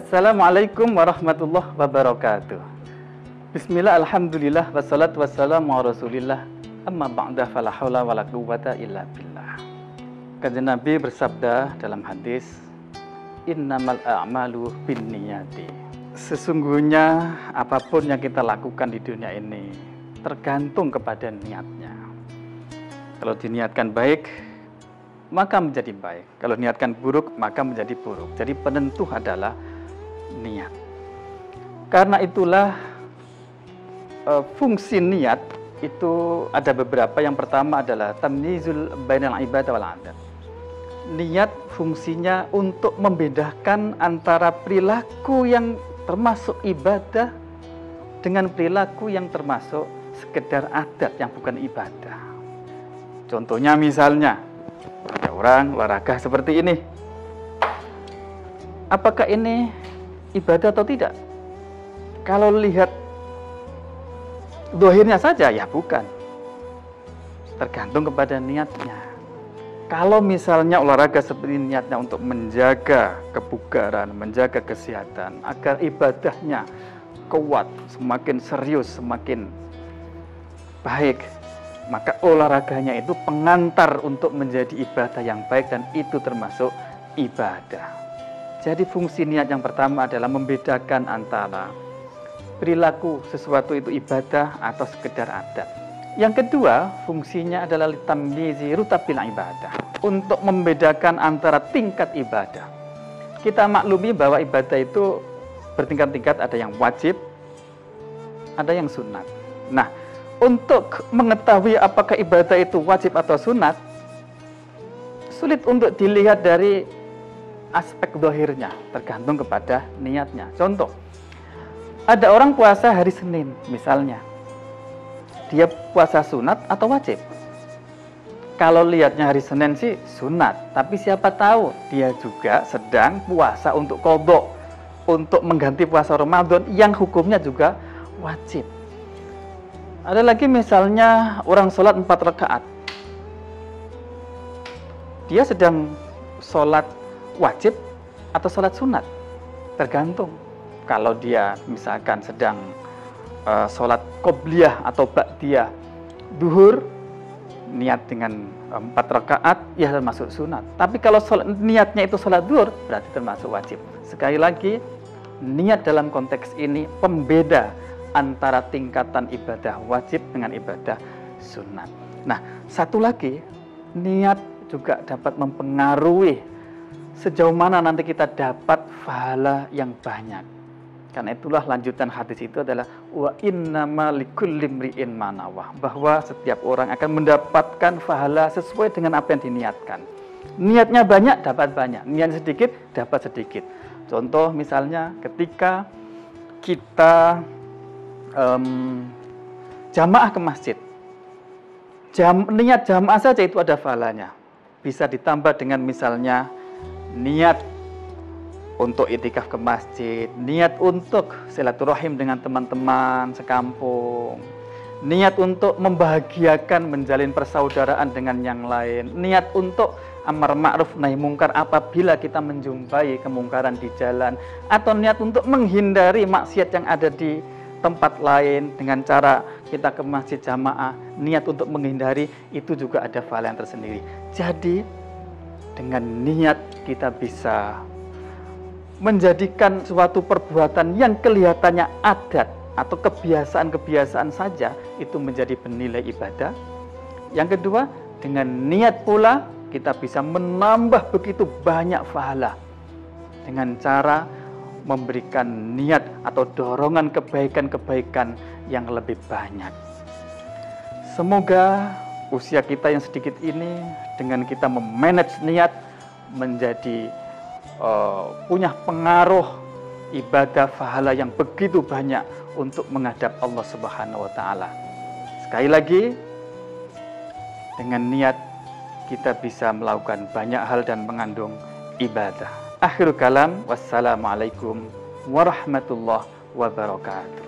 Assalamualaikum warahmatullahi wabarakatuh. Bismillah, alhamdulillah, wassalatu wassalamu ala rasulillah. Amma ba'da, fala haula wala quwwata illa billah. Kanjeng Nabi bersabda dalam hadis, innamal a'malu binniyati. Sesungguhnya apapun yang kita lakukan di dunia ini tergantung kepada niatnya. Kalau diniatkan baik, maka menjadi baik. Kalau niatkan buruk, maka menjadi buruk. Jadi penentu adalah niat. Karena itulah fungsi niat itu ada beberapa. Yang pertama adalah tamyizul bainal ibadah wal adat. Niat fungsinya untuk membedakan antara perilaku yang termasuk ibadah dengan perilaku yang termasuk sekedar adat yang bukan ibadah. Contohnya misalnya ada orang olahraga seperti ini. Apakah ini ibadah atau tidak? Kalau lihat zahirnya saja, ya bukan. Tergantung kepada niatnya. Kalau misalnya olahraga seperti niatnya untuk menjaga kebugaran, menjaga kesehatan, agar ibadahnya kuat, semakin serius, semakin baik, maka olahraganya itu pengantar untuk menjadi ibadah yang baik, dan itu termasuk ibadah. Jadi fungsi niat yang pertama adalah membedakan antara perilaku sesuatu itu ibadah atau sekedar adat. Yang kedua, fungsinya adalah litamyizi rutabil ibadah, untuk membedakan antara tingkat ibadah. Kita maklumi bahwa ibadah itu bertingkat-tingkat, ada yang wajib, ada yang sunat. Nah, untuk mengetahui apakah ibadah itu wajib atau sunat, sulit untuk dilihat dari aspek zahirnya, tergantung kepada niatnya. Contoh, ada orang puasa hari Senin misalnya, dia puasa sunat atau wajib? Kalau lihatnya hari Senin sih sunat, tapi siapa tahu dia juga sedang puasa untuk qadha, untuk mengganti puasa Ramadan yang hukumnya juga wajib. Ada lagi misalnya orang sholat 4 rakaat, dia sedang sholat wajib atau sholat sunat? Tergantung. Kalau dia misalkan sedang sholat qobliyah atau ba'diyah duhur, niat dengan 4 rakaat, ya termasuk sunat. Tapi kalau niatnya itu sholat duhur, berarti termasuk wajib. Sekali lagi, niat dalam konteks ini pembeda antara tingkatan ibadah wajib dengan ibadah sunat. Nah, satu lagi, niat juga dapat mempengaruhi sejauh mana nanti kita dapat pahala yang banyak. Karena itulah lanjutan hadis itu adalah wa innama likulli imri'in ma nawah, bahwa setiap orang akan mendapatkan pahala sesuai dengan apa yang diniatkan. Niatnya banyak, dapat banyak. Niat sedikit, dapat sedikit. Contoh misalnya ketika kita jamaah ke masjid, niat jamaah saja itu ada pahalanya. Bisa ditambah dengan misalnya niat untuk itikaf ke masjid, niat untuk silaturahim dengan teman-teman sekampung, niat untuk membahagiakan, menjalin persaudaraan dengan yang lain, niat untuk amar ma'ruf nahi mungkar apabila kita menjumpai kemungkaran di jalan, atau niat untuk menghindari maksiat yang ada di tempat lain dengan cara kita ke masjid jamaah, niat untuk menghindari, itu juga ada pahala yang tersendiri. Jadi dengan niat kita bisa menjadikan suatu perbuatan yang kelihatannya adat atau kebiasaan-kebiasaan saja itu menjadi bernilai ibadah. Yang kedua, dengan niat pula kita bisa menambah begitu banyak pahala dengan cara memberikan niat atau dorongan kebaikan-kebaikan yang lebih banyak. Semoga usia kita yang sedikit ini, dengan kita memanage niat, menjadi punya pengaruh ibadah pahala yang begitu banyak untuk menghadap Allah Subhanahu wa Ta'ala. Sekali lagi, dengan niat kita bisa melakukan banyak hal dan mengandung ibadah. Akhirul kalam, wassalamualaikum warahmatullahi wabarakatuh.